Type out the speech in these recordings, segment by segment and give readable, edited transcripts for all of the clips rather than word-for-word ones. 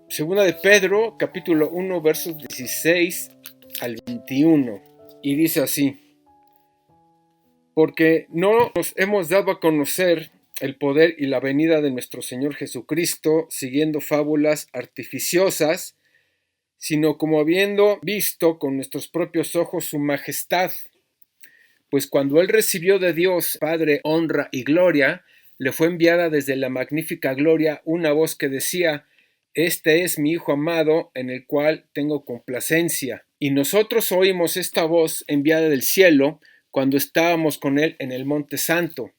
Segunda de Pedro, capítulo 1, versos 16 al 21. Y dice así: porque no nos hemos dado a conocer el poder y la venida de nuestro Señor Jesucristo siguiendo fábulas artificiosas, sino como habiendo visto con nuestros propios ojos su majestad. Pues cuando Él recibió de Dios Padre honra y gloria, le fue enviada desde la magnífica gloria una voz que decía: este es mi Hijo amado, en el cual tengo complacencia. Y nosotros oímos esta voz enviada del cielo cuando estábamos con Él en el Monte Santo.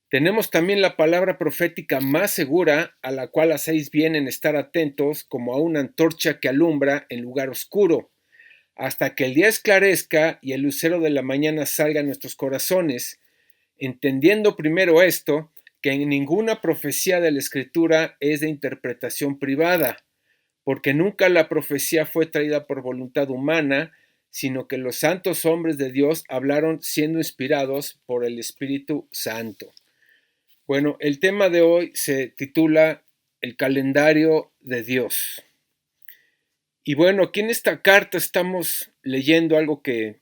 Tenemos también la palabra profética más segura, a la cual hacéis bien en estar atentos, como a una antorcha que alumbra en lugar oscuro, hasta que el día esclarezca y el lucero de la mañana salga en nuestros corazones, entendiendo primero esto, que en ninguna profecía de la Escritura es de interpretación privada, porque nunca la profecía fue traída por voluntad humana, sino que los santos hombres de Dios hablaron siendo inspirados por el Espíritu Santo. Bueno, el tema de hoy se titula El calendario de Dios. Y bueno, aquí en esta carta estamos leyendo algo que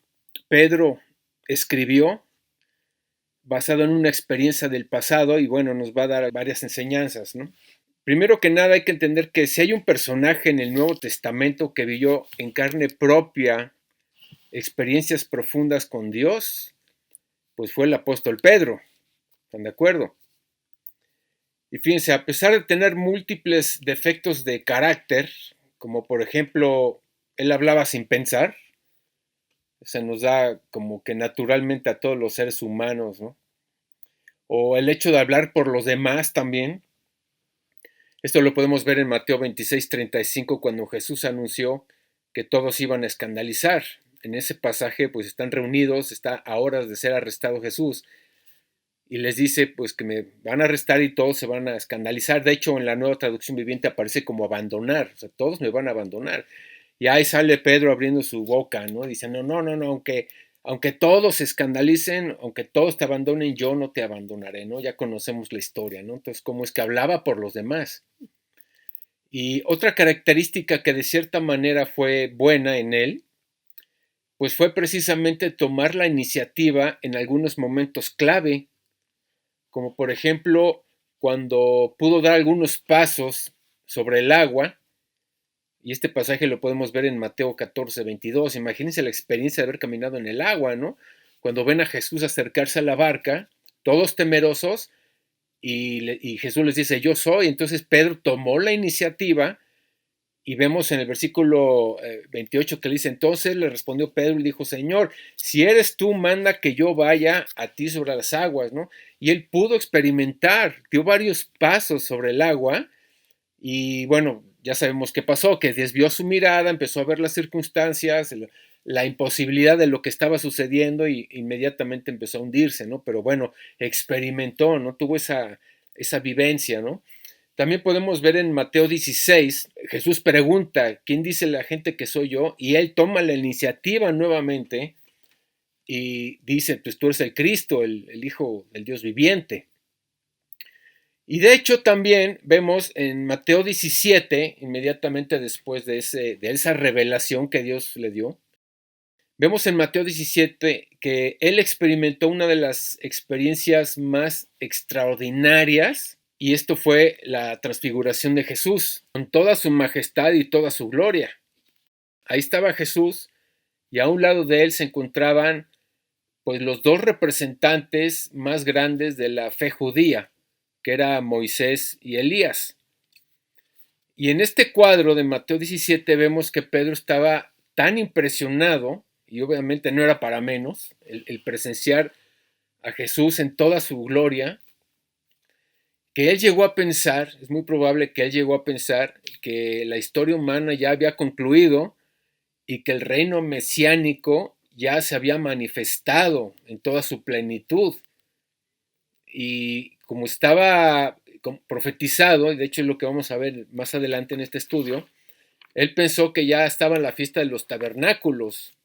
Pedro escribió basado en una experiencia del pasado y bueno, nos va a dar varias enseñanzas, ¿no? Primero que nada hay que entender que si hay un personaje en el Nuevo Testamento que vivió en carne propia experiencias profundas con Dios, pues fue el apóstol Pedro. ¿Están de acuerdo? Y fíjense, a pesar de tener múltiples defectos de carácter, como por ejemplo, él hablaba sin pensar, se nos da como que naturalmente a todos los seres humanos, ¿no? O el hecho de hablar por los demás también. Esto lo podemos ver en Mateo 26:35, cuando Jesús anunció que todos iban a escandalizar. En ese pasaje, pues están reunidos, está a horas de ser arrestado Jesús, y les dice, pues que me van a arrestar y todos se van a escandalizar. De hecho, en la Nueva Traducción Viviente aparece como abandonar, o sea, todos me van a abandonar. Y ahí sale Pedro abriendo su boca, ¿no? Diciendo, no, aunque todos se escandalicen, aunque todos te abandonen, yo no te abandonaré, ¿no? Ya conocemos la historia, ¿no? Entonces, ¿cómo es que hablaba por los demás? Y otra característica que de cierta manera fue buena en él, pues fue precisamente tomar la iniciativa en algunos momentos clave, como por ejemplo cuando pudo dar algunos pasos sobre el agua, y este pasaje lo podemos ver en Mateo 14:22. Imagínense la experiencia de haber caminado en el agua, ¿no? Cuando ven a Jesús acercarse a la barca, todos temerosos, y Jesús les dice, yo soy. Entonces Pedro tomó la iniciativa, y vemos en el versículo 28 que le dice, entonces le respondió Pedro y dijo, Señor, si eres tú, manda que yo vaya a ti sobre las aguas, ¿no? Y él pudo experimentar, dio varios pasos sobre el agua, y bueno, ya sabemos qué pasó, que desvió su mirada, empezó a ver las circunstancias, la imposibilidad de lo que estaba sucediendo, y inmediatamente empezó a hundirse, ¿no? Pero bueno, experimentó, ¿no? Tuvo esa vivencia, ¿no? También podemos ver en Mateo 16, Jesús pregunta, ¿quién dice la gente que soy yo? Y él toma la iniciativa nuevamente y dice, pues tú eres el Cristo, el Hijo del Dios viviente. Y de hecho también vemos en Mateo 17, inmediatamente después de esa revelación que Dios le dio, vemos en Mateo 17 que él experimentó una de las experiencias más extraordinarias, y esto fue la transfiguración de Jesús, con toda su majestad y toda su gloria. Ahí estaba Jesús, y a un lado de él se encontraban pues los dos representantes más grandes de la fe judía, que era Moisés y Elías. Y en este cuadro de Mateo 17 vemos que Pedro estaba tan impresionado, y obviamente no era para menos, el presenciar a Jesús en toda su gloria, que él llegó a pensar, es muy probable que él llegó a pensar que la historia humana ya había concluido y que el reino mesiánico ya se había manifestado en toda su plenitud. Y como estaba profetizado, y de hecho es lo que vamos a ver más adelante en este estudio, él pensó que ya estaba en la fiesta de los tabernáculos,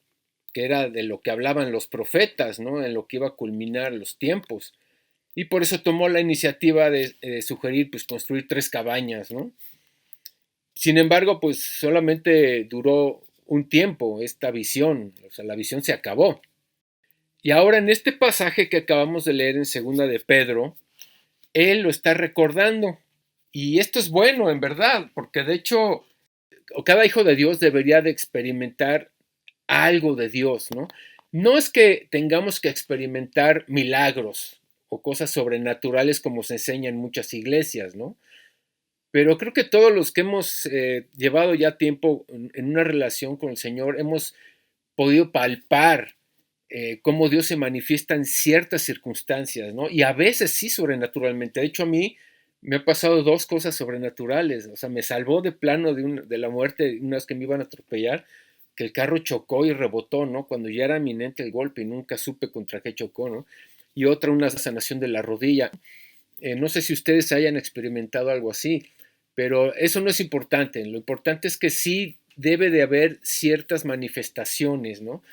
que era de lo que hablaban los profetas, ¿no? En lo que iba a culminar los tiempos. Y por eso tomó la iniciativa de sugerir, pues, construir 3 cabañas, ¿no? Sin embargo, pues solamente duró un tiempo esta visión, o sea, la visión se acabó. Y ahora en este pasaje que acabamos de leer en segunda de Pedro, él lo está recordando. Y esto es bueno, en verdad, porque de hecho, cada hijo de Dios debería de experimentar algo de Dios, ¿no? No es que tengamos que experimentar milagros o cosas sobrenaturales como se enseña en muchas iglesias, ¿no? Pero creo que todos los que hemos llevado ya tiempo en una relación con el Señor hemos podido palpar cómo Dios se manifiesta en ciertas circunstancias, ¿no? Y a veces sí sobrenaturalmente. De hecho, a mí me ha pasado dos cosas sobrenaturales. O sea, me salvó de plano de la muerte una vez que me iban a atropellar, que el carro chocó y rebotó, ¿no? Cuando ya era inminente el golpe y nunca supe contra qué chocó, ¿no? Y otra, una sanación de la rodilla. No sé si ustedes hayan experimentado algo así, pero eso no es importante. Lo importante es que sí debe de haber ciertas manifestaciones, ¿no?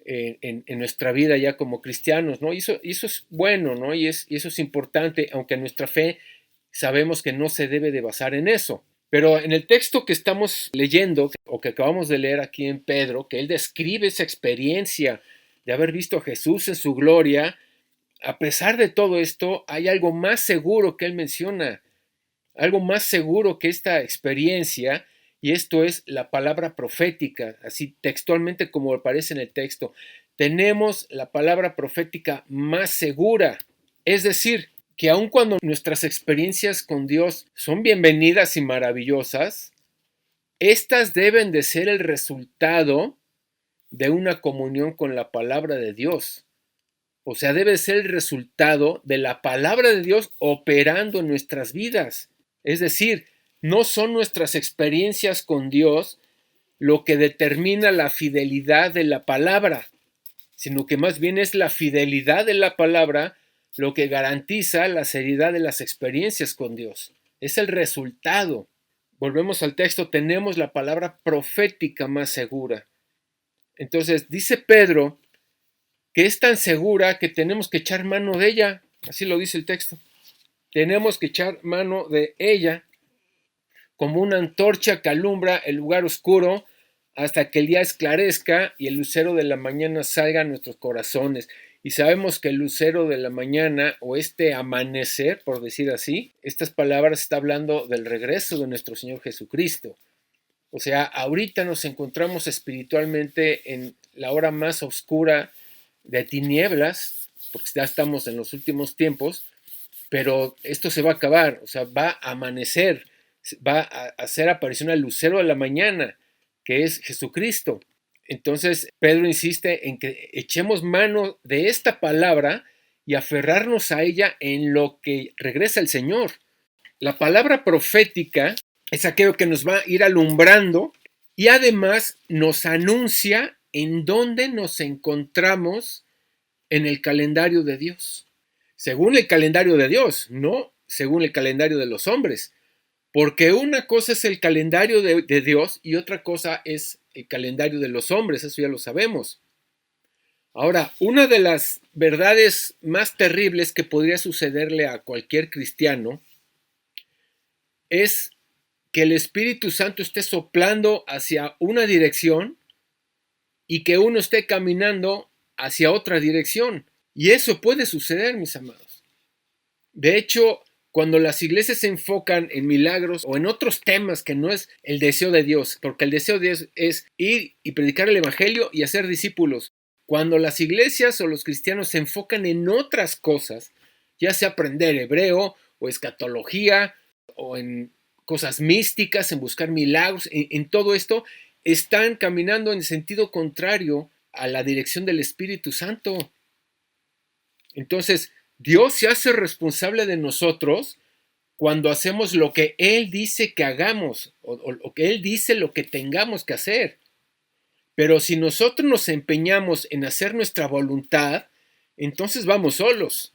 En nuestra vida ya como cristianos, ¿no? Y eso es bueno, ¿no? Y eso es importante, aunque nuestra fe sabemos que no se debe de basar en eso. Pero en el texto que estamos leyendo, o que acabamos de leer aquí en Pedro, que él describe esa experiencia de haber visto a Jesús en su gloria, a pesar de todo esto, hay algo más seguro que él menciona, algo más seguro que esta experiencia, y esto es la palabra profética, así textualmente como aparece en el texto. Tenemos la palabra profética más segura, es decir, que aun cuando nuestras experiencias con Dios son bienvenidas y maravillosas, estas deben de ser el resultado de una comunión con la palabra de Dios. O sea, debe ser el resultado de la palabra de Dios operando en nuestras vidas. Es decir, no son nuestras experiencias con Dios lo que determina la fidelidad de la palabra, sino que más bien es la fidelidad de la palabra lo que garantiza la seriedad de las experiencias con Dios. Es el resultado. Volvemos al texto, tenemos la palabra profética más segura. Entonces, dice Pedro que es tan segura que tenemos que echar mano de ella. Así lo dice el texto. Tenemos que echar mano de ella como una antorcha que alumbra el lugar oscuro hasta que el día esclarezca y el lucero de la mañana salga a nuestros corazones. Y sabemos que el lucero de la mañana o este amanecer, por decir así, estas palabras está hablando del regreso de nuestro Señor Jesucristo. O sea, ahorita nos encontramos espiritualmente en la hora más oscura de tinieblas, porque ya estamos en los últimos tiempos, pero esto se va a acabar, o sea, va a amanecer, va a hacer aparición al lucero de la mañana, que es Jesucristo. Entonces, Pedro insiste en que echemos mano de esta palabra y aferrarnos a ella en lo que regresa el Señor. La palabra profética es aquello que nos va a ir alumbrando y además nos anuncia en dónde nos encontramos en el calendario de Dios. Según el calendario de Dios, no según el calendario de los hombres. Porque una cosa es el calendario de Dios y otra cosa es el calendario de los hombres, eso ya lo sabemos. Ahora, una de las verdades más terribles que podría sucederle a cualquier cristiano es que el Espíritu Santo esté soplando hacia una dirección y que uno esté caminando hacia otra dirección. Y eso puede suceder, mis amados. De hecho, cuando las iglesias se enfocan en milagros o en otros temas que no es el deseo de Dios, porque el deseo de Dios es ir y predicar el Evangelio y hacer discípulos. Cuando las iglesias o los cristianos se enfocan en otras cosas, ya sea aprender hebreo o escatología o en cosas místicas, en buscar milagros, en todo esto, están caminando en sentido contrario a la dirección del Espíritu Santo. Entonces, Dios se hace responsable de nosotros cuando hacemos lo que Él dice que hagamos o que Él dice lo que tengamos que hacer. Pero si nosotros nos empeñamos en hacer nuestra voluntad, entonces vamos solos.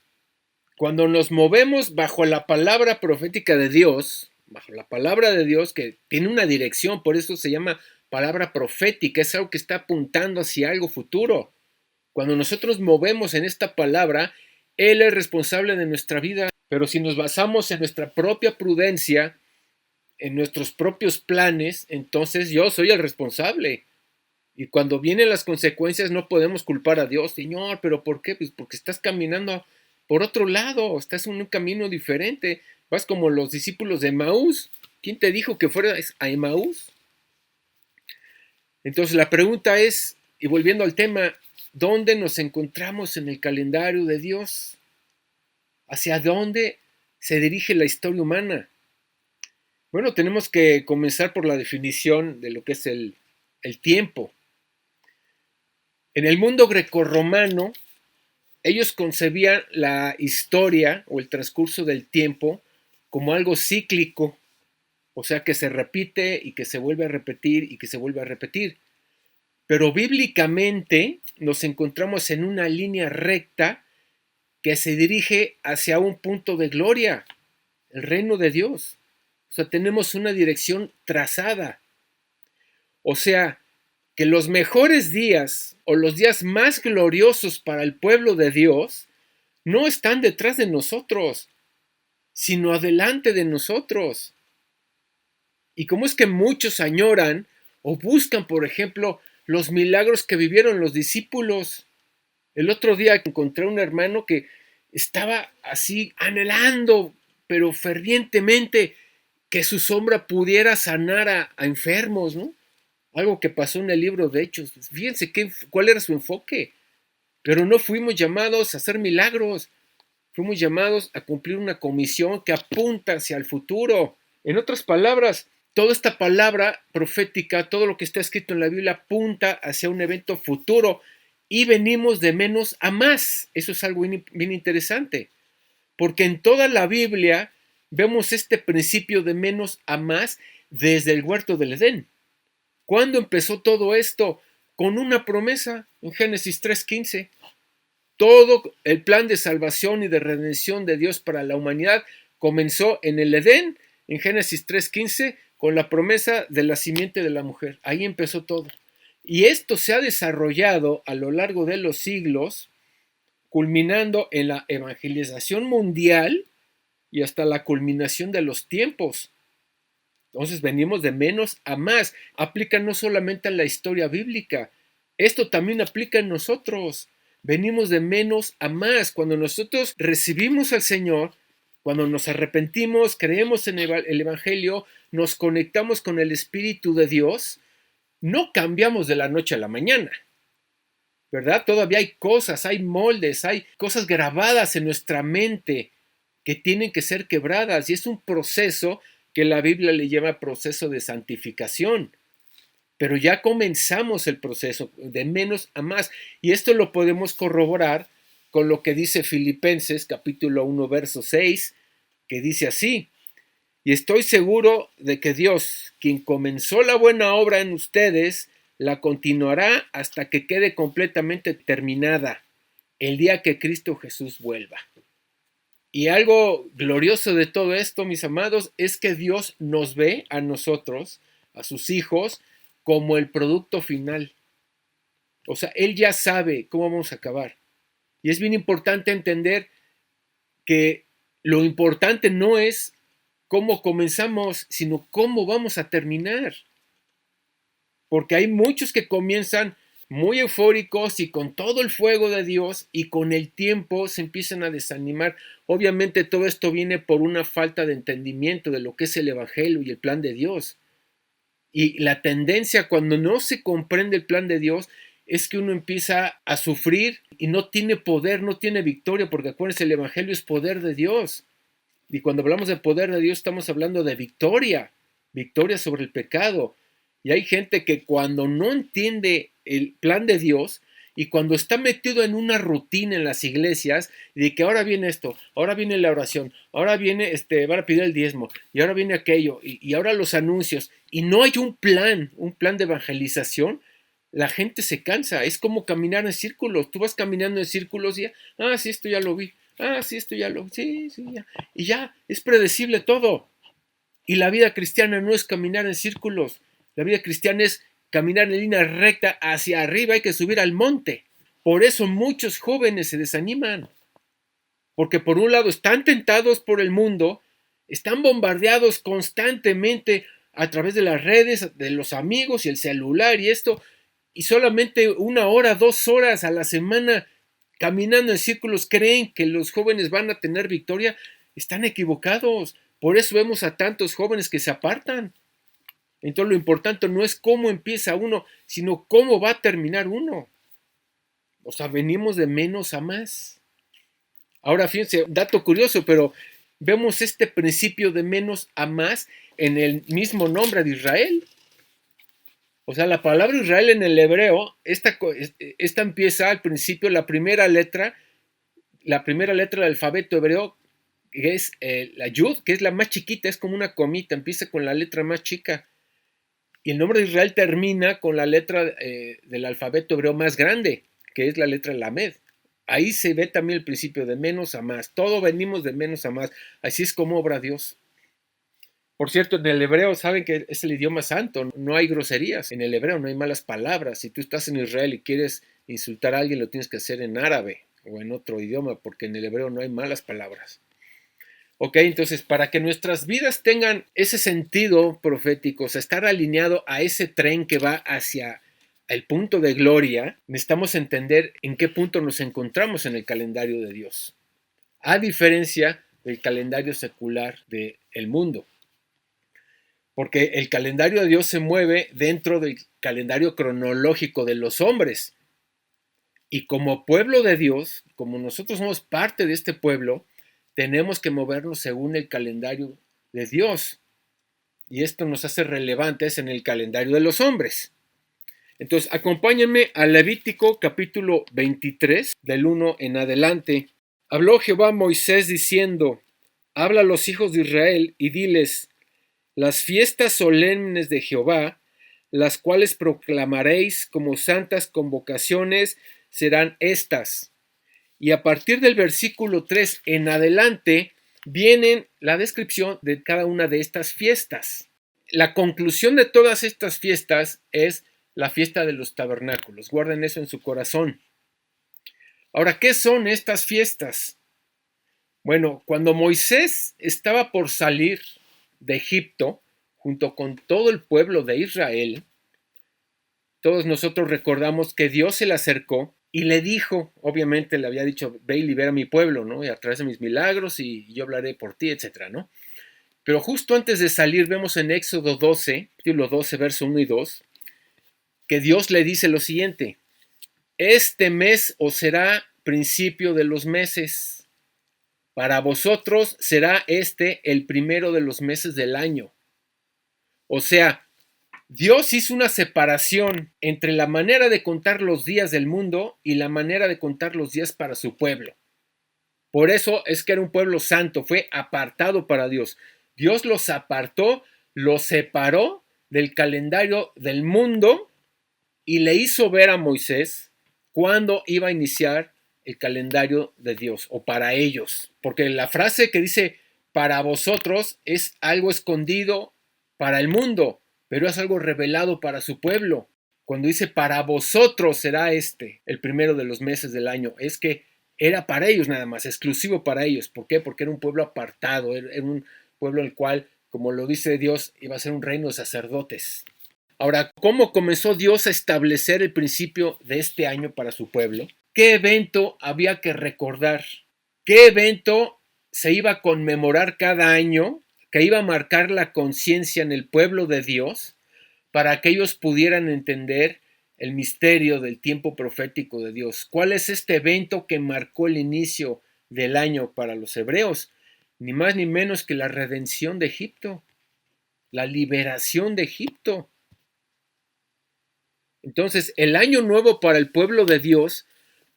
Cuando nos movemos bajo la palabra profética de Dios, bajo la palabra de Dios que tiene una dirección, por eso se llama palabra profética, es algo que está apuntando hacia algo futuro. Cuando nosotros movemos en esta palabra, Él es responsable de nuestra vida. Pero si nos basamos en nuestra propia prudencia, en nuestros propios planes, entonces yo soy el responsable. Y cuando vienen las consecuencias no podemos culpar a Dios. Señor, ¿pero por qué? Pues porque estás caminando por otro lado, estás en un camino diferente. Vas como los discípulos de Emaús. ¿Quién te dijo que fueras a Emaús? Entonces la pregunta es, y volviendo al tema, ¿dónde nos encontramos en el calendario de Dios? ¿Hacia dónde se dirige la historia humana? Bueno, tenemos que comenzar por la definición de lo que es el tiempo. En el mundo grecorromano, ellos concebían la historia o el transcurso del tiempo como algo cíclico, o sea, que se repite y que se vuelve a repetir y que se vuelve a repetir. Pero bíblicamente nos encontramos en una línea recta que se dirige hacia un punto de gloria, el reino de Dios. O sea, tenemos una dirección trazada. O sea, que los mejores días o los días más gloriosos para el pueblo de Dios no están detrás de nosotros, sino adelante de nosotros. Y cómo es que muchos añoran o buscan, por ejemplo, los milagros que vivieron los discípulos. El otro día encontré un hermano que estaba así anhelando, pero fervientemente, que su sombra pudiera sanar a enfermos, ¿no? Algo que pasó en el libro de Hechos. Fíjense cuál era su enfoque. Pero no fuimos llamados a hacer milagros. Fuimos llamados a cumplir una comisión que apunta hacia el futuro. En otras palabras, toda esta palabra profética, todo lo que está escrito en la Biblia apunta hacia un evento futuro y venimos de menos a más. Eso es algo bien interesante, porque en toda la Biblia vemos este principio de menos a más desde el huerto del Edén. ¿Cuándo empezó todo esto? Con una promesa en Génesis 3:15. Todo el plan de salvación y de redención de Dios para la humanidad comenzó en el Edén, en Génesis 3:15, con la promesa de la simiente de la mujer. Ahí empezó todo. Y esto se ha desarrollado a lo largo de los siglos, culminando en la evangelización mundial y hasta la culminación de los tiempos. Entonces venimos de menos a más. Aplica no solamente a la historia bíblica, esto también aplica en nosotros. Venimos de menos a más. Cuando nosotros recibimos al Señor, cuando nos arrepentimos, creemos en el Evangelio, nos conectamos con el Espíritu de Dios, no cambiamos de la noche a la mañana, ¿verdad? Todavía hay cosas, hay moldes, hay cosas grabadas en nuestra mente que tienen que ser quebradas y es un proceso que la Biblia le llama proceso de santificación. Pero ya comenzamos el proceso de menos a más. Y esto lo podemos corroborar con lo que dice Filipenses capítulo 1, verso 6, que dice así: y estoy seguro de que Dios, quien comenzó la buena obra en ustedes, la continuará hasta que quede completamente terminada el día que Cristo Jesús vuelva. Y algo glorioso de todo esto, mis amados, es que Dios nos ve a nosotros, a sus hijos, como el producto final. O sea, Él ya sabe cómo vamos a acabar. Y es bien importante entender que lo importante no es cómo comenzamos, sino cómo vamos a terminar. Porque hay muchos que comienzan muy eufóricos y con todo el fuego de Dios y con el tiempo se empiezan a desanimar. Obviamente todo esto viene por una falta de entendimiento de lo que es el Evangelio y el plan de Dios. Y la tendencia cuando no se comprende el plan de Dios es que uno empieza a sufrir y no tiene poder, no tiene victoria, porque acuérdense, el Evangelio es poder de Dios. Y cuando hablamos de poder de Dios estamos hablando de victoria, victoria sobre el pecado. Y hay gente que cuando no entiende el plan de Dios y cuando está metido en una rutina en las iglesias, de que ahora viene esto, ahora viene la oración, ahora viene, van a pedir el diezmo, y ahora viene aquello, y ahora los anuncios, y no hay un plan de evangelización, la gente se cansa. Es como caminar en círculos. Tú vas caminando en círculos y sí, esto ya lo vi. Sí, esto ya lo vi. Sí, ya. Y ya, es predecible todo. Y la vida cristiana no es caminar en círculos. La vida cristiana es caminar en línea recta hacia arriba. Hay que subir al monte. Por eso muchos jóvenes se desaniman. Porque por un lado están tentados por el mundo Están bombardeados constantemente a través de las redes, de los amigos y el celular y esto, y solamente 1 hora, 2 horas a la semana caminando en círculos creen que los jóvenes van a tener victoria. Están equivocados. Por eso vemos a tantos jóvenes que se apartan. Entonces lo importante no es cómo empieza uno, sino cómo va a terminar uno. O sea, venimos de menos a más. Ahora fíjense, dato curioso, pero vemos este principio de menos a más en el mismo nombre de Israel. O sea, la palabra Israel en el hebreo, esta empieza al principio, la primera letra del alfabeto hebreo, que es la Yud, que es la más chiquita, es como una comita, empieza con la letra más chica. Y el nombre de Israel termina con la letra del alfabeto hebreo más grande, que es la letra Lamed. Ahí se ve también el principio de menos a más. Todo venimos de menos a más. Así es como obra Dios. Por cierto, en el hebreo saben que es el idioma santo. No hay groserías. En el hebreo no hay malas palabras. Si tú estás en Israel y quieres insultar a alguien, lo tienes que hacer en árabe o en otro idioma, porque en el hebreo no hay malas palabras. Ok, entonces para que nuestras vidas tengan ese sentido profético, o sea, estar alineado a ese tren que va hacia el punto de gloria, necesitamos entender en qué punto nos encontramos en el calendario de Dios, a diferencia del calendario secular del mundo. Porque el calendario de Dios se mueve dentro del calendario cronológico de los hombres. Y como pueblo de Dios, como nosotros somos parte de este pueblo, tenemos que movernos según el calendario de Dios. Y esto nos hace relevantes en el calendario de los hombres. Entonces, acompáñenme a Levítico capítulo 23, del 1 en adelante. Habló Jehová a Moisés diciendo: habla a los hijos de Israel y diles: las fiestas solemnes de Jehová, las cuales proclamaréis como santas convocaciones, serán estas. Y a partir del versículo 3 en adelante viene la descripción de cada una de estas fiestas. La conclusión de todas estas fiestas es la fiesta de los tabernáculos. Guarden eso en su corazón. Ahora, ¿qué son estas fiestas? Bueno, cuando Moisés estaba por salir de Egipto, junto con todo el pueblo de Israel, todos nosotros recordamos que Dios se le acercó y le dijo, obviamente le había dicho: ve y libera a mi pueblo, ¿no? Y a través de mis milagros y yo hablaré por ti, etcétera, ¿no? Pero justo antes de salir vemos en Éxodo 12, capítulo 12, verso 1 y 2, que Dios le dice lo siguiente: este mes os será principio de los meses. Para vosotros será este el primero de los meses del año. O sea, Dios hizo una separación entre la manera de contar los días del mundo y la manera de contar los días para su pueblo. Por eso es que era un pueblo santo, fue apartado para Dios. Dios los apartó, los separó del calendario del mundo y le hizo ver a Moisés cuándo iba a iniciar el calendario de Dios o para ellos. Porque la frase que dice para vosotros es algo escondido para el mundo, pero es algo revelado para su pueblo. Cuando dice para vosotros será este el primero de los meses del año, es que era para ellos nada más, exclusivo para ellos. ¿Por qué? Porque era un pueblo apartado, era un pueblo en el cual, como lo dice Dios, iba a ser un reino de sacerdotes. Ahora, ¿cómo comenzó Dios a establecer el principio de este año para su pueblo? ¿Qué evento había que recordar? ¿Qué evento se iba a conmemorar cada año, que iba a marcar la conciencia en el pueblo de Dios para que ellos pudieran entender el misterio del tiempo profético de Dios? ¿Cuál es este evento que marcó el inicio del año para los hebreos? Ni más ni menos que la redención de Egipto, la liberación de Egipto. Entonces, el año nuevo para el pueblo de Dios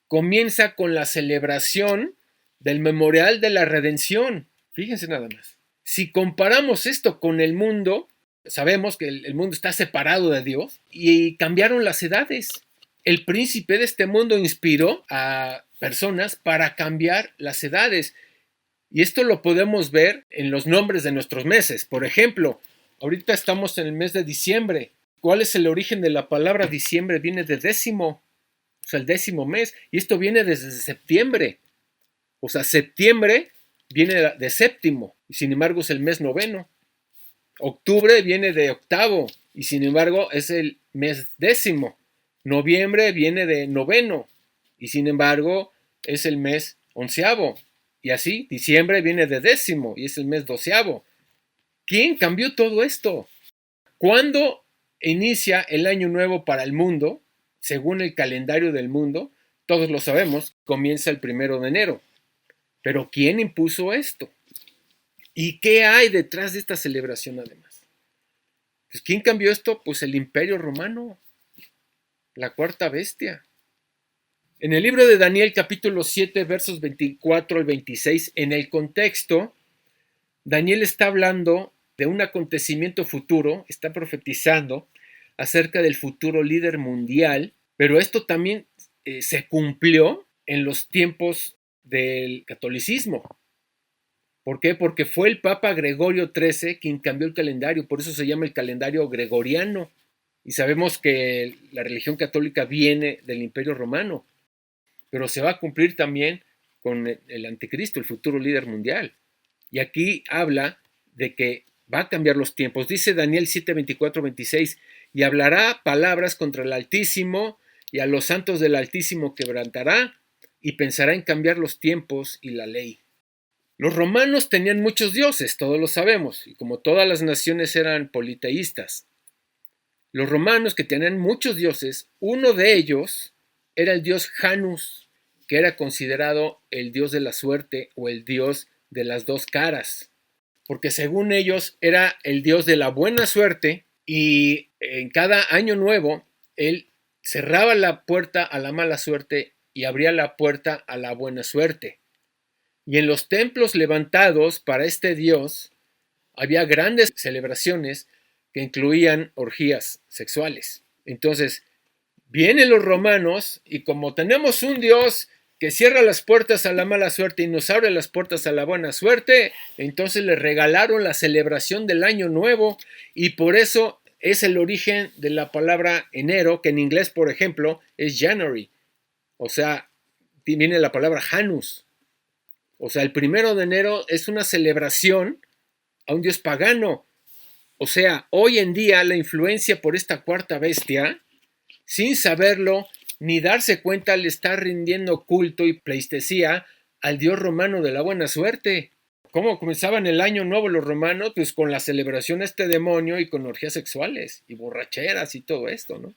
comienza con la celebración del memorial de la redención. Fíjense nada más. Si comparamos esto con el mundo, sabemos que el mundo está separado de Dios y cambiaron las edades. El príncipe de este mundo inspiró a personas para cambiar las edades. Y esto lo podemos ver en los nombres de nuestros meses. Por ejemplo, ahorita estamos en el mes de diciembre. ¿Cuál es el origen de la palabra diciembre? Viene de décimo, o sea, el 10º mes. Y esto viene desde septiembre. O sea, septiembre viene de séptimo, y sin embargo es el mes noveno. Octubre viene de octavo, y sin embargo es el mes décimo. Noviembre viene de noveno, y sin embargo es el mes onceavo. Y así, diciembre viene de décimo, y es el mes doceavo. ¿Quién cambió todo esto? ¿Cuándo inicia el año nuevo para el mundo? Según el calendario del mundo, todos lo sabemos, comienza el 1 de enero. Pero ¿quién impuso esto? ¿Y qué hay detrás de esta celebración además? Pues ¿quién cambió esto? Pues el Imperio Romano, la cuarta bestia. En el libro de Daniel capítulo 7 versos 24 al 26, en el contexto, Daniel está hablando de un acontecimiento futuro, está profetizando acerca del futuro líder mundial, pero esto también se cumplió en los tiempos del catolicismo. ¿Por qué? Porque fue el Papa Gregorio XIII quien cambió el calendario, por eso se llama el calendario gregoriano. Y sabemos que la religión católica viene del Imperio Romano, pero se va a cumplir también con el anticristo, el futuro líder mundial. Y aquí habla de que va a cambiar los tiempos. Dice Daniel 7, 24, 26, y hablará palabras contra el Altísimo, y a los santos del Altísimo quebrantará, y pensará en cambiar los tiempos y la ley. Los romanos tenían muchos dioses, todos lo sabemos, y como todas las naciones eran politeístas. Los romanos, que tenían muchos dioses, uno de ellos era el dios Janus, que era considerado el dios de la suerte o el dios de las dos caras, porque según ellos era el dios de la buena suerte, y en cada año nuevo él cerraba la puerta a la mala suerte y abría la puerta a la buena suerte. Y en los templos levantados para este dios había grandes celebraciones que incluían orgías sexuales. Entonces, vienen los romanos y como tenemos un dios que cierra las puertas a la mala suerte y nos abre las puertas a la buena suerte, entonces le regalaron la celebración del año nuevo, y por eso es el origen de la palabra enero, que en inglés, por ejemplo, es January. O sea, viene la palabra Janus. O sea, el 1 de enero es una celebración a un dios pagano. O sea, hoy en día la influencia por esta cuarta bestia, sin saberlo ni darse cuenta, le está rindiendo culto y pleistesía al dios romano de la buena suerte. ¿Cómo comenzaban el año nuevo los romanos? Pues con la celebración a este demonio y con orgías sexuales y borracheras y todo esto, ¿no?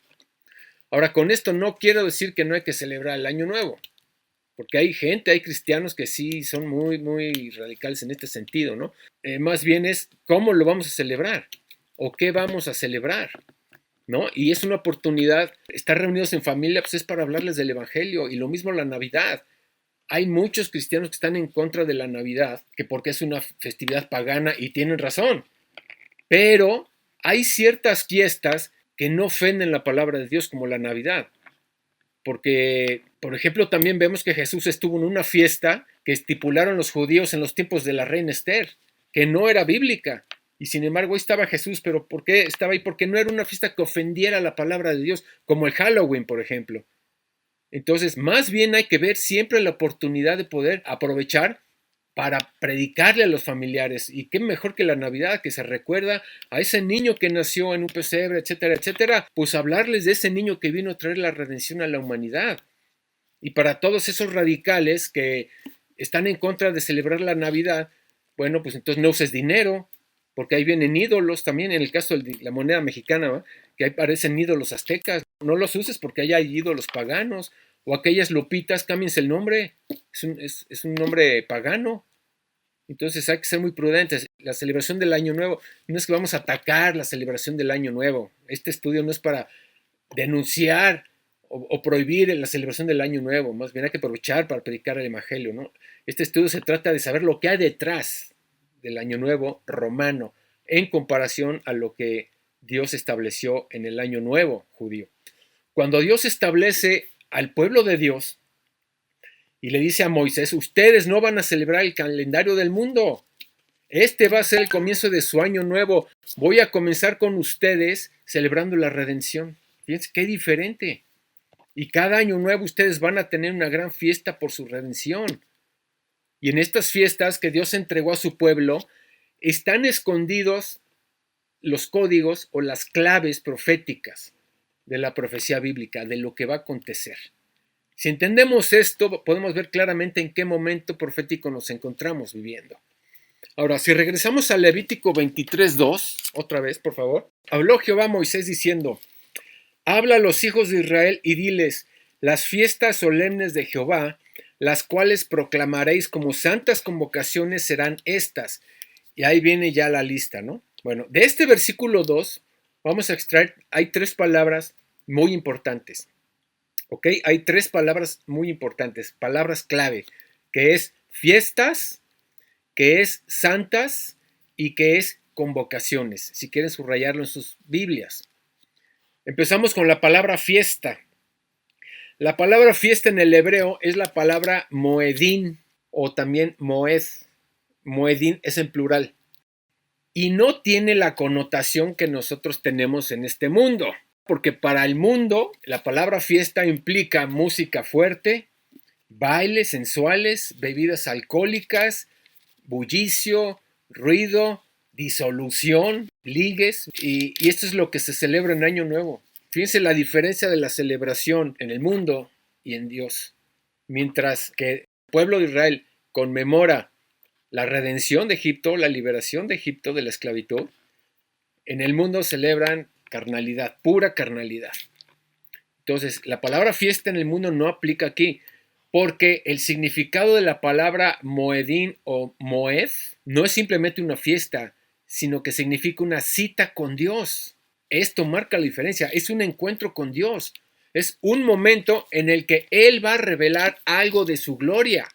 Ahora, con esto no quiero decir que no hay que celebrar el año nuevo, porque hay gente, hay cristianos que sí son muy, muy radicales en este sentido, ¿no? Más bien es cómo lo vamos a celebrar o qué vamos a celebrar, ¿no? Y es una oportunidad, estar reunidos en familia, pues es para hablarles del Evangelio, y lo mismo la Navidad. Hay muchos cristianos que están en contra de la Navidad, que porque es una festividad pagana, y tienen razón, pero hay ciertas fiestas que no ofenden la palabra de Dios, como la Navidad. Porque, por ejemplo, también vemos que Jesús estuvo en una fiesta que estipularon los judíos en los tiempos de la reina Esther, que no era bíblica. Y sin embargo, ahí estaba Jesús. ¿Pero por qué estaba ahí? Porque no era una fiesta que ofendiera la palabra de Dios, como el Halloween, por ejemplo. Entonces, más bien hay que ver siempre la oportunidad de poder aprovechar para predicarle a los familiares. Y qué mejor que la Navidad, que se recuerda a ese niño que nació en un pesebre, etcétera, etcétera. Pues hablarles de ese niño que vino a traer la redención a la humanidad. Y para todos esos radicales que están en contra de celebrar la Navidad, bueno, pues entonces no uses dinero, porque ahí vienen ídolos también. En el caso de la moneda mexicana, ¿no?, que ahí aparecen ídolos aztecas. No los uses porque ahí hay ídolos paganos. O aquellas lupitas, cámbiense el nombre. Es un nombre pagano. Entonces hay que ser muy prudentes. La celebración del Año Nuevo, no es que vamos a atacar la celebración del Año Nuevo. Este estudio no es para denunciar o prohibir la celebración del Año Nuevo. Más bien hay que aprovechar para predicar el Evangelio, ¿no? Este estudio se trata de saber lo que hay detrás del Año Nuevo romano en comparación a lo que Dios estableció en el Año Nuevo judío. Cuando Dios establece al pueblo de Dios y le dice a Moisés: ustedes no van a celebrar el calendario del mundo, este va a ser el comienzo de su año nuevo, voy a comenzar con ustedes celebrando la redención. Fíjense qué diferente. Y cada año nuevo ustedes van a tener una gran fiesta por su redención. Y en estas fiestas que Dios entregó a su pueblo, están escondidos los códigos o las claves proféticas de la profecía bíblica, de lo que va a acontecer. Si entendemos esto, podemos ver claramente en qué momento profético nos encontramos viviendo. Ahora, si regresamos a Levítico 23:2, otra vez, por favor. Habló Jehová a Moisés diciendo: habla a los hijos de Israel y diles: las fiestas solemnes de Jehová, las cuales proclamaréis como santas convocaciones, serán estas. Y ahí viene ya la lista, ¿no? Bueno, de este versículo 2 vamos a extraer, hay tres palabras muy importantes. ¿Ok? Hay tres palabras muy importantes, palabras clave, que es fiestas, que es santas y que es convocaciones, si quieren subrayarlo en sus Biblias. Empezamos con la palabra fiesta. La palabra fiesta en el hebreo es la palabra moedín o también moed. Moedín es en plural. Y no tiene la connotación que nosotros tenemos en este mundo. Porque para el mundo la palabra fiesta implica música fuerte, bailes sensuales, bebidas alcohólicas, bullicio, ruido, disolución, ligues, y esto es lo que se celebra en Año Nuevo. Fíjense la diferencia de la celebración en el mundo y en Dios. Mientras que el pueblo de Israel conmemora la redención de Egipto, la liberación de Egipto de la esclavitud, en el mundo celebran carnalidad, pura carnalidad. Entonces, la palabra fiesta en el mundo no aplica aquí, porque el significado de la palabra moedín o moed no es simplemente una fiesta, sino que significa una cita con Dios. Esto marca la diferencia, es un encuentro con Dios, es un momento en el que Él va a revelar algo de su gloria.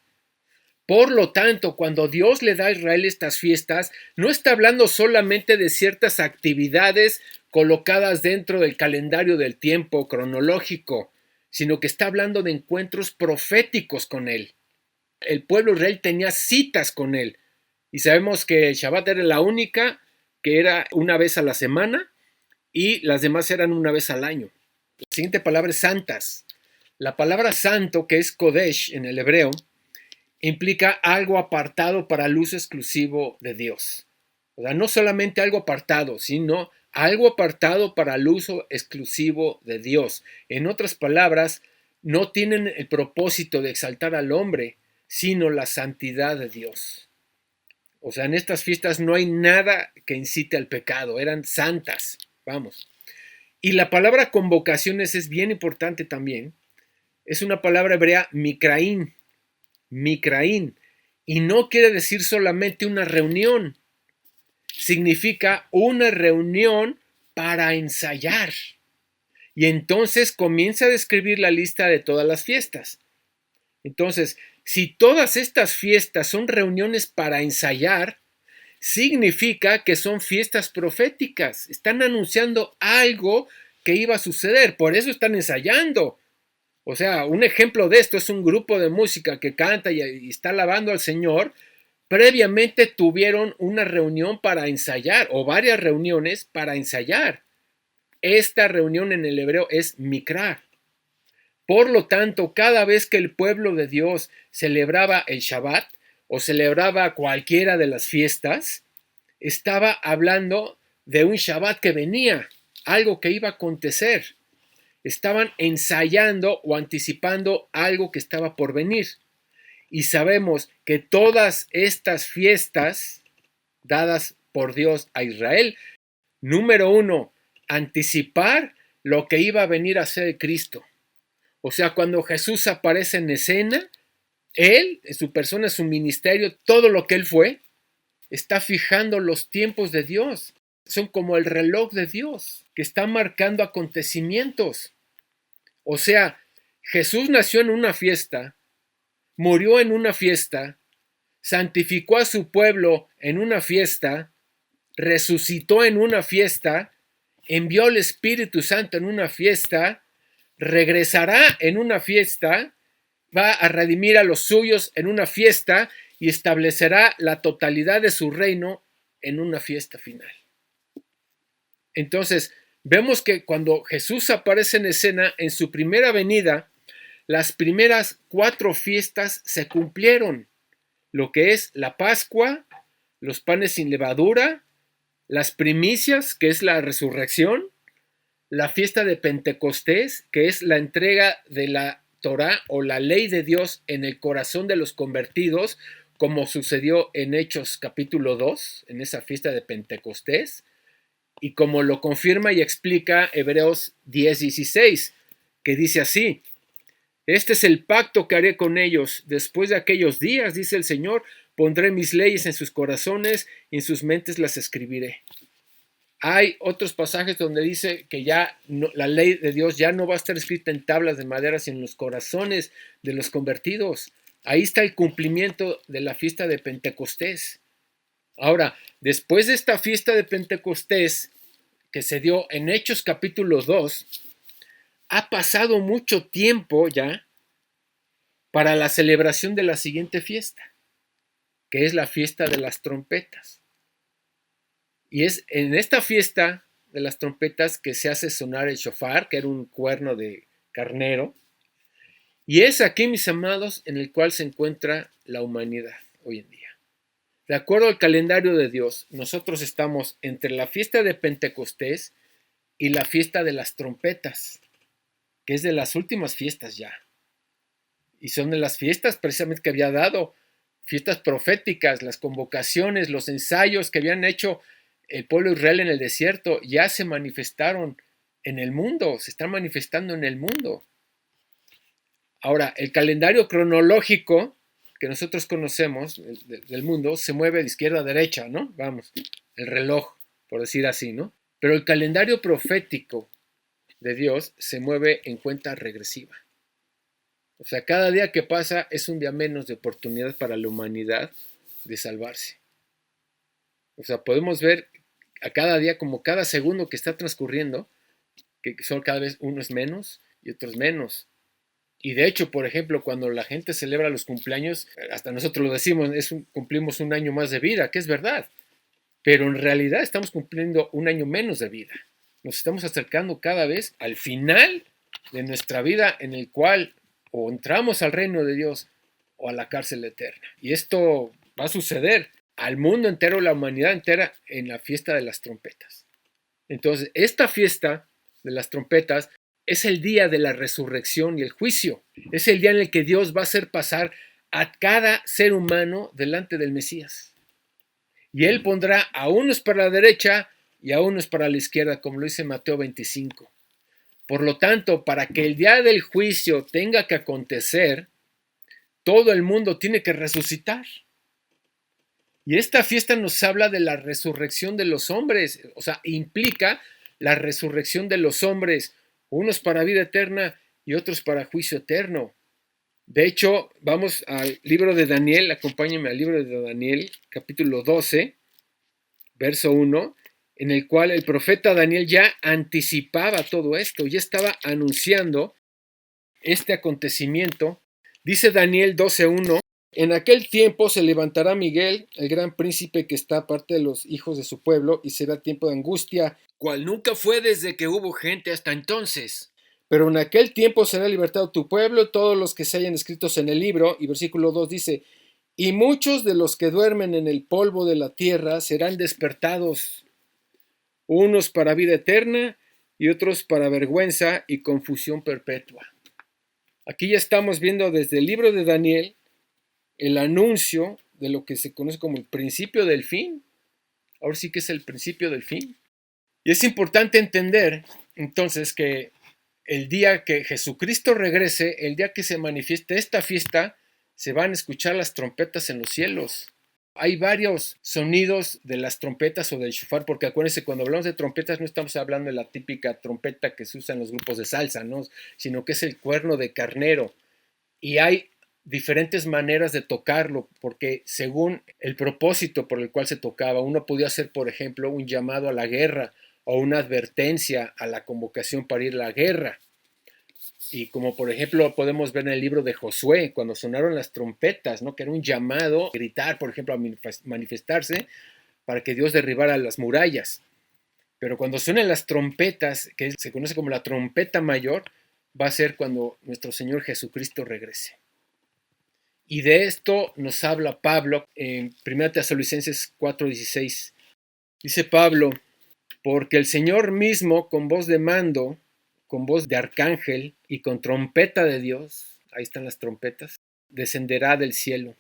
Por lo tanto, cuando Dios le da a Israel estas fiestas, no está hablando solamente de ciertas actividades colocadas dentro del calendario del tiempo cronológico, sino que está hablando de encuentros proféticos con Él. El pueblo de Israel tenía citas con Él, y sabemos que el Shabbat era la única, que era una vez a la semana, y las demás eran una vez al año. La siguiente palabra es santas. La palabra santo, que es Kodesh en el hebreo, implica algo apartado para el uso exclusivo de Dios. O sea, no solamente algo apartado, sino algo apartado para el uso exclusivo de Dios. En otras palabras, no tienen el propósito de exaltar al hombre, sino la santidad de Dios. O sea, en estas fiestas no hay nada que incite al pecado, eran santas. Vamos. Y la palabra convocaciones es bien importante también. Es una palabra hebrea mikraín, y no quiere decir solamente una reunión, significa una reunión para ensayar. Y entonces comienza a describir la lista de todas las fiestas. Entonces, si todas estas fiestas son reuniones para ensayar, significa que son fiestas proféticas. Están anunciando algo que iba a suceder, por eso están ensayando. O sea, un ejemplo de esto es un grupo de música que canta y está alabando al Señor. Previamente tuvieron una reunión para ensayar o varias reuniones para ensayar. Esta reunión en el hebreo es mikra. Por lo tanto, cada vez que el pueblo de Dios celebraba el Shabbat o celebraba cualquiera de las fiestas, estaba hablando de un Shabbat que venía, algo que iba a acontecer. Estaban ensayando o anticipando algo que estaba por venir. Y sabemos que todas estas fiestas dadas por Dios a Israel, número uno, anticipar lo que iba a venir a ser Cristo. O sea, cuando Jesús aparece en escena, Él, su persona, su ministerio, todo lo que Él fue, está fijando los tiempos de Dios. Son como el reloj de Dios, que está marcando acontecimientos. O sea, Jesús nació en una fiesta, murió en una fiesta, santificó a su pueblo en una fiesta, resucitó en una fiesta, envió el Espíritu Santo en una fiesta, regresará en una fiesta, va a redimir a los suyos en una fiesta y establecerá la totalidad de su reino en una fiesta final. Entonces, vemos que cuando Jesús aparece en escena en su primera venida, las primeras 4 fiestas se cumplieron. lo que es la Pascua, los panes sin levadura, las primicias, que es la resurrección, la fiesta de Pentecostés, que es la entrega de la Torá o la ley de Dios en el corazón de los convertidos, como sucedió en Hechos capítulo 2, en esa fiesta de Pentecostés, y como lo confirma y explica Hebreos 10:16, que dice así: este es el pacto que haré con ellos después de aquellos días, dice el Señor, pondré mis leyes en sus corazones y en sus mentes las escribiré. Hay otros pasajes donde dice que ya no, la ley de Dios ya no va a estar escrita en tablas de madera, sino en los corazones de los convertidos. Ahí está el cumplimiento de la fiesta de Pentecostés. Ahora, después de esta fiesta de Pentecostés, que se dio en Hechos capítulo 2, ha pasado mucho tiempo ya para la celebración de la siguiente fiesta, que es la fiesta de las trompetas. Y es en esta fiesta de las trompetas que se hace sonar el shofar, que era un cuerno de carnero. Y es aquí, mis amados, en el cual se encuentra la humanidad hoy en día. De acuerdo al calendario de Dios, nosotros estamos entre la fiesta de Pentecostés y la fiesta de las trompetas, que es de las últimas fiestas ya. Y son de las fiestas precisamente que había dado, fiestas proféticas, las convocaciones, los ensayos que habían hecho el pueblo de Israel en el desierto, ya se manifestaron en el mundo, se están manifestando en el mundo. Ahora, el calendario cronológico que nosotros conocemos del mundo se mueve de izquierda a derecha, ¿no? Vamos, el reloj, por decir así, ¿no? Pero el calendario profético de Dios se mueve en cuenta regresiva. O sea, cada día que pasa es un día menos de oportunidad para la humanidad de salvarse. O sea, podemos ver a cada día, como cada segundo que está transcurriendo, que son cada vez unos menos y otros menos. Y de hecho, por ejemplo, cuando la gente celebra los cumpleaños, hasta nosotros lo decimos, cumplimos un año más de vida, que es verdad. Pero en realidad estamos cumpliendo un año menos de vida. Nos estamos acercando cada vez al final de nuestra vida, en el cual o entramos al reino de Dios o a la cárcel eterna. Y esto va a suceder al mundo entero, la humanidad entera, en la fiesta de las trompetas. Entonces, esta fiesta de las trompetas es el día de la resurrección y el juicio. Es el día en el que Dios va a hacer pasar a cada ser humano delante del Mesías. Y Él pondrá a unos para la derecha y a unos para la izquierda, como lo dice Mateo 25. Por lo tanto, para que el día del juicio tenga que acontecer, todo el mundo tiene que resucitar. Y esta fiesta nos habla de la resurrección de los hombres, o sea, implica la resurrección de los hombres, unos para vida eterna y otros para juicio eterno. De hecho, vamos al libro de Daniel, acompáñenme al libro de Daniel, capítulo 12, verso 1, en el cual el profeta Daniel ya anticipaba todo esto, ya estaba anunciando este acontecimiento. Dice Daniel 12:1, en aquel tiempo se levantará Miguel, el gran príncipe que está aparte de los hijos de su pueblo, y será tiempo de angustia, cual nunca fue desde que hubo gente hasta entonces. Pero en aquel tiempo será libertado tu pueblo, todos los que se hayan escritos en el libro. Y versículo 2 dice, y muchos de los que duermen en el polvo de la tierra serán despertados, unos para vida eterna y otros para vergüenza y confusión perpetua. Aquí ya estamos viendo desde el libro de Daniel el anuncio de lo que se conoce como el principio del fin. Ahora sí que es el principio del fin. Y es importante entender entonces que el día que Jesucristo regrese, el día que se manifieste esta fiesta, se van a escuchar las trompetas en los cielos. Hay varios sonidos de las trompetas o del shofar, porque acuérdense, cuando hablamos de trompetas no estamos hablando de la típica trompeta que se usa en los grupos de salsa, ¿no? Sino que es el cuerno de carnero. Y hay diferentes maneras de tocarlo, porque según el propósito por el cual se tocaba, uno podía hacer, por ejemplo, un llamado a la guerra o una advertencia a la convocación para ir a la guerra. Y como por ejemplo podemos ver en el libro de Josué, cuando sonaron las trompetas, ¿no? Que era un llamado a gritar, por ejemplo, a manifestarse para que Dios derribara las murallas. Pero cuando suenan las trompetas, que se conoce como la trompeta mayor, va a ser cuando nuestro Señor Jesucristo regrese. Y de esto nos habla Pablo en 1 Tesalonicenses 4:16. Dice Pablo, porque el Señor mismo con voz de mando, con voz de arcángel y con trompeta de Dios, ahí están las trompetas, descenderá del cielo.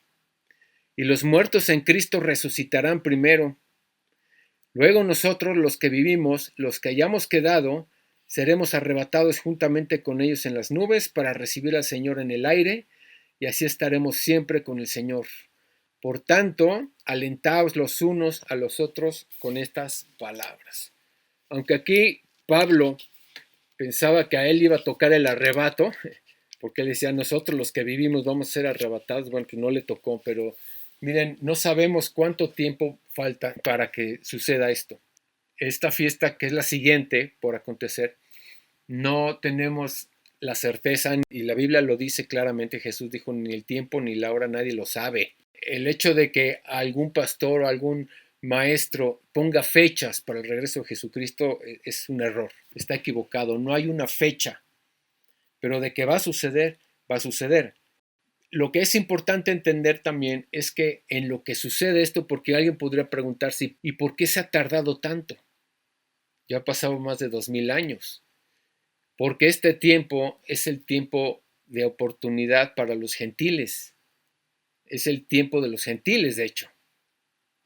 Y los muertos en Cristo resucitarán primero. Luego nosotros, los que vivimos, los que hayamos quedado, seremos arrebatados juntamente con ellos en las nubes para recibir al Señor en el aire, y así estaremos siempre con el Señor. Por tanto, alentaos los unos a los otros con estas palabras. Aunque aquí Pablo pensaba que a él iba a tocar el arrebato, porque él decía, nosotros los que vivimos vamos a ser arrebatados, bueno, que no le tocó, pero miren, no sabemos cuánto tiempo falta para que suceda esto. Esta fiesta, que es la siguiente por acontecer, no tenemos la certeza, y la Biblia lo dice claramente, Jesús dijo, ni el tiempo ni la hora nadie lo sabe. El hecho de que algún pastor o algún maestro ponga fechas para el regreso de Jesucristo es un error, está equivocado, no hay una fecha, pero de que va a suceder, va a suceder. Lo que es importante entender también es que en lo que sucede esto, porque alguien podría preguntarse, ¿y por qué se ha tardado tanto? Ya ha pasado más de 2000 años. Porque este tiempo es el tiempo de oportunidad para los gentiles. Es el tiempo de los gentiles, de hecho,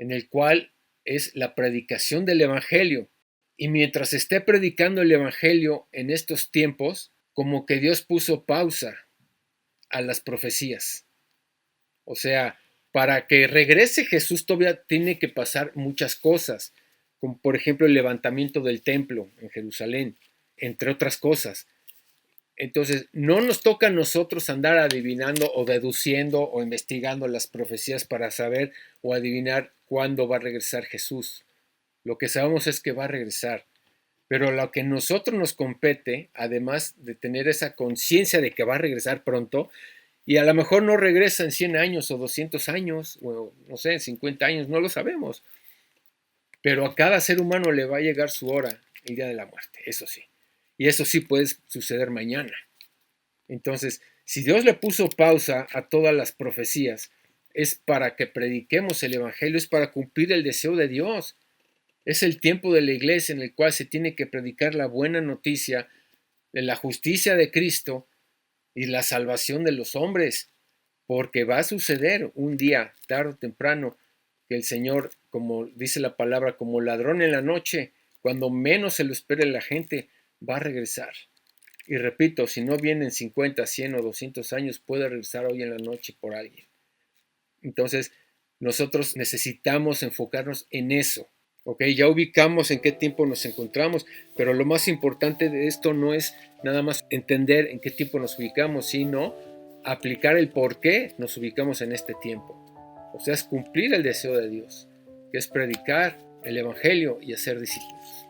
en el cual es la predicación del Evangelio. Y mientras esté predicando el Evangelio en estos tiempos, como que Dios puso pausa a las profecías. O sea, para que regrese Jesús todavía tiene que pasar muchas cosas, como por ejemplo el levantamiento del templo en Jerusalén, entre otras cosas. Entonces, no nos toca a nosotros andar adivinando o deduciendo o investigando las profecías para saber o adivinar cuándo va a regresar Jesús. Lo que sabemos es que va a regresar. Pero lo que a nosotros nos compete, además de tener esa conciencia de que va a regresar pronto, y a lo mejor no regresa en 100 años o 200 años, o no sé, en 50 años, no lo sabemos. Pero a cada ser humano le va a llegar su hora, el día de la muerte, eso sí. Y eso sí puede suceder mañana. Entonces, si Dios le puso pausa a todas las profecías, es para que prediquemos el Evangelio, es para cumplir el deseo de Dios. Es el tiempo de la iglesia en el cual se tiene que predicar la buena noticia de la justicia de Cristo y la salvación de los hombres, porque va a suceder un día, tarde o temprano, que el Señor, como dice la palabra, como ladrón en la noche, cuando menos se lo espere la gente, va a regresar. Y repito, si no viene en 50, 100 o 200 años, puede regresar hoy en la noche por alguien. Entonces, nosotros necesitamos enfocarnos en eso. ¿Ok? Ya ubicamos en qué tiempo nos encontramos, pero lo más importante de esto no es nada más entender en qué tiempo nos ubicamos, sino aplicar el por qué nos ubicamos en este tiempo. O sea, es cumplir el deseo de Dios, que es predicar el Evangelio y hacer discípulos.